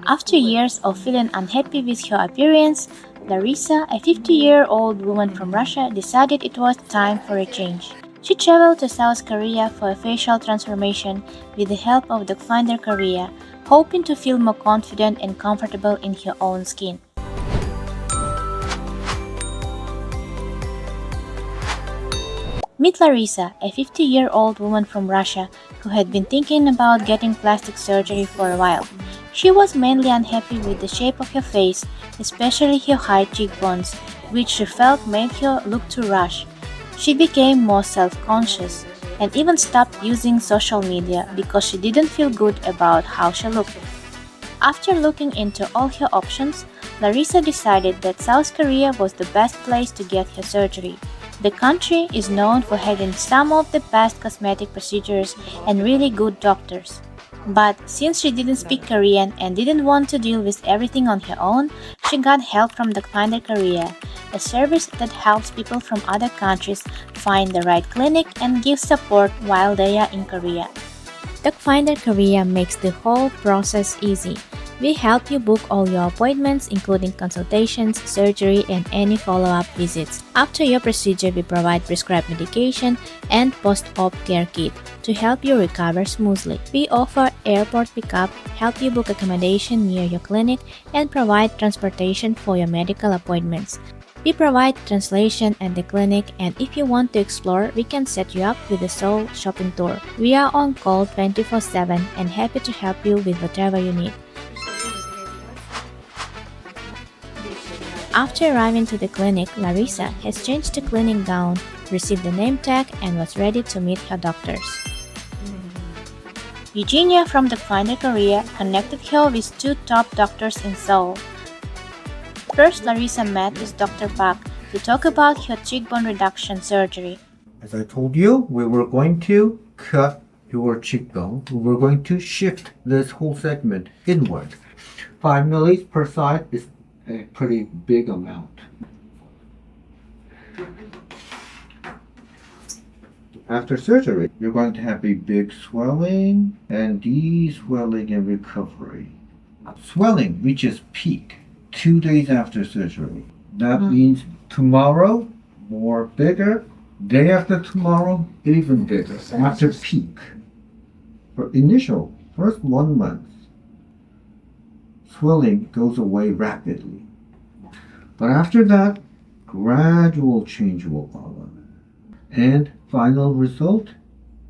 After years of feeling unhappy with her appearance, Larisa, a 50-year-old woman from Russia, decided it was time for a change. She traveled to South Korea for a facial transformation with the help of Docfinderkorea, hoping to feel more confident and comfortable in her own skin. Meet Larisa, a 50-year-old woman from Russia who had been thinking about getting plastic surgery for a while. She was mainly unhappy with the shape of her face, especially her high cheekbones, which she felt made her look too rash. She became more self-conscious and even stopped using social media because she didn't feel good about how she looked. After looking into all her options, Larisa decided that South Korea was the best place to get her surgery. The country is known for having some of the best cosmetic procedures and really good doctors. But since she didn't speak Korean and didn't want to deal with everything on her own, she got help from Docfinderkorea, a service that helps people from other countries find the right clinic and gives support while they are in Korea. Docfinderkorea makes the whole process easy. We help you book all your appointments, including consultations, surgery, and any follow-up visits. After your procedure, we provide prescribed medication and post-op care kit to help you recover smoothly. We offer airport pickup, help you book accommodation near your clinic, and provide transportation for your medical appointments. We provide translation at the clinic, and if you want to explore, we can set you up with a Seoul shopping tour. We are on call 24/7 and happy to help you with whatever you need. After arriving to the clinic, Larisa has changed the clinic gown, received a name tag, and was ready to meet her doctors. Eugenia from Docfinderkorea connected her with two top doctors in Seoul. First, Larisa met with Dr. Park to talk about her cheekbone reduction surgery. As I told you, we were going to cut your cheekbone. We were going to shift this whole segment inward. 5 millis per side is a pretty big amount. After surgery, you're going to have a big swelling and de-swelling and recovery. Swelling reaches peak 2 days after surgery. That means tomorrow, more bigger. Day after tomorrow, even bigger. After peak. For initial, first 1 month, swelling goes away rapidly. But after that, gradual change will follow. And final result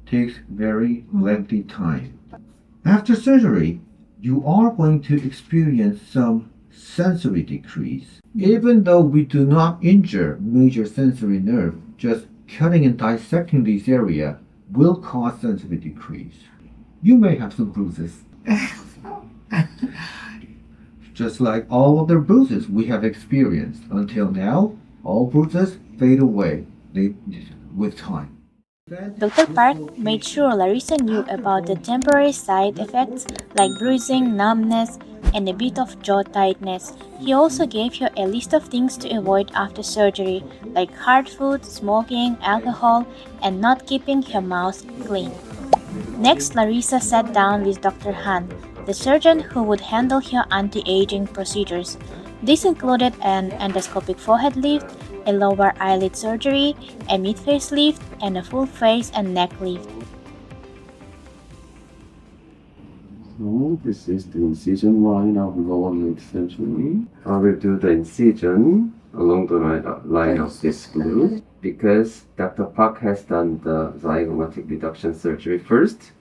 takes very lengthy time. After surgery, you are going to experience some sensory decrease. Even though we do not injure major sensory nerve, just cutting and dissecting this area will cause sensory decrease. You may have some bruises. Just like all other bruises we have experienced until now, all bruises fade away with time. Dr. Park made sure Larisa knew about the temporary side effects like bruising, numbness, and a bit of jaw tightness. He also gave her a list of things to avoid after surgery, like hard food, smoking, alcohol, and not keeping her mouth clean. Next, Larisa sat down with Dr. Han, the surgeon who would handle her anti-aging procedures. This included an endoscopic forehead lift, a lower eyelid surgery, a mid-face lift, and a full face and neck lift. So this is the incision line of lower mid surgery. I will do the incision along the line of this glue because Dr. Park has done the zygomatic reduction surgery first.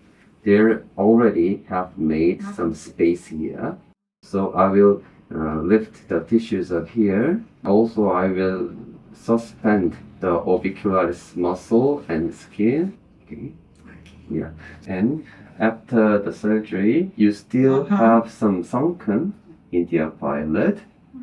They already have made some space here. So I will lift the tissues up here. Also, I will suspend the orbicularis muscle and skin. Okay. Yeah. And after the surgery, you still have some sunken in the upper eyelid.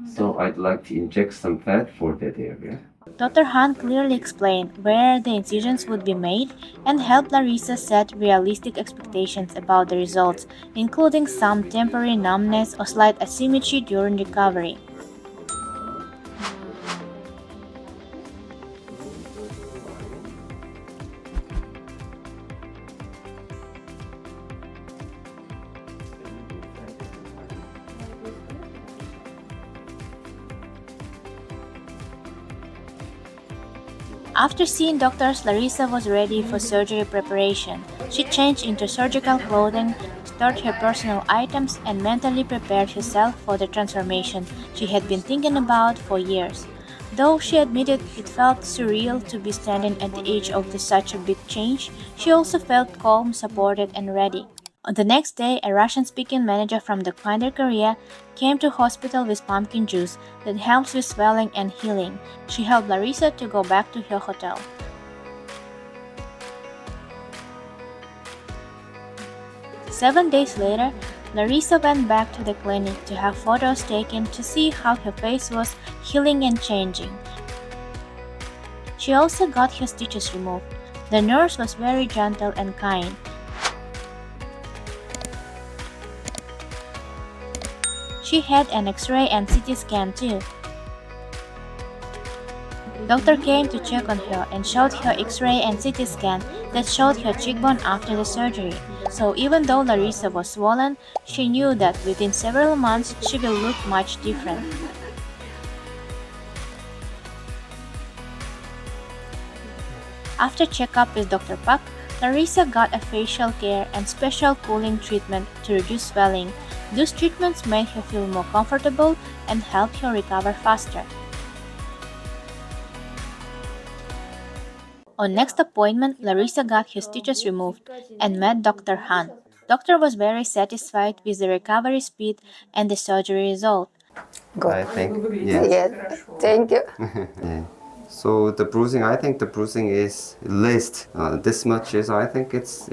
So I'd like to inject some fat for that area. Dr. Han clearly explained where the incisions would be made and helped Larisa set realistic expectations about the results, including some temporary numbness or slight asymmetry during recovery. After seeing doctors, Larisa was ready for surgery preparation. She changed into surgical clothing, stored her personal items, and mentally prepared herself for the transformation she had been thinking about for years. Though she admitted it felt surreal to be standing at the edge of such a big change, she also felt calm, supported, and ready. On the next day, a Russian-speaking manager from Docfinderkorea came to hospital with pumpkin juice that helps with swelling and healing. She helped Larisa to go back to her hotel. Seven days later, Larisa went back to the clinic to have photos taken to see how her face was healing and changing. She also got her stitches removed. The nurse was very gentle and kind. She had an X-ray and CT scan too. Doctor came to check on her and showed her X-ray and CT scan that showed her cheekbone after the surgery. So even though Larisa was swollen, she knew that within several months she will look much different. After checkup with Dr. Park, Larisa got a facial care and special cooling treatment to reduce swelling. Those treatments made her feel more comfortable and helped her recover faster. On next appointment, Larisa got her stitches removed and met Dr. Han. Doctor was very satisfied with the recovery speed and the surgery result. I think, yes. Yes, thank you. Yeah. So the bruising, I think the bruising is least. This much is, I think it's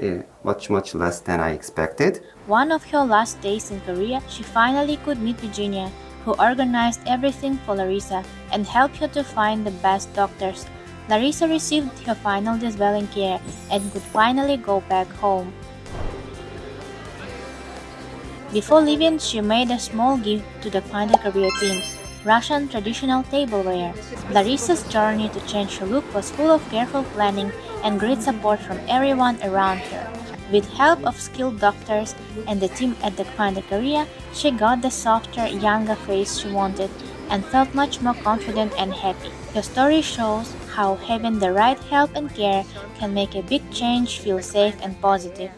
much less than I expected. One of her last days in Korea, she finally could meet Virginia, who organized everything for Larisa and helped her to find the best doctors. Larisa received her final disabling care and could finally go back home. Before leaving, she made a small gift to the Docfinderkorea team, Russian traditional tableware. Larisa's journey to change her look was full of careful planning and great support from everyone around her. With help of skilled doctors and the team at Docfinderkorea, she got the softer, younger face she wanted and felt much more confident and happy. Her story shows how having the right help and care can make a big change feel safe and positive.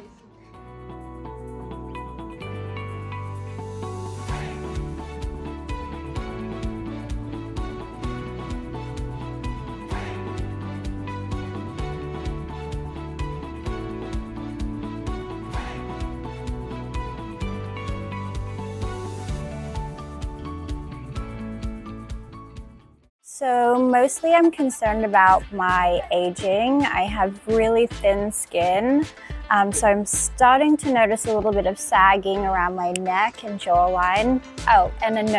So mostly I'm concerned about my aging. I have really thin skin, so I'm starting to notice a little bit of sagging around my neck and jawline. Oh, and a nose.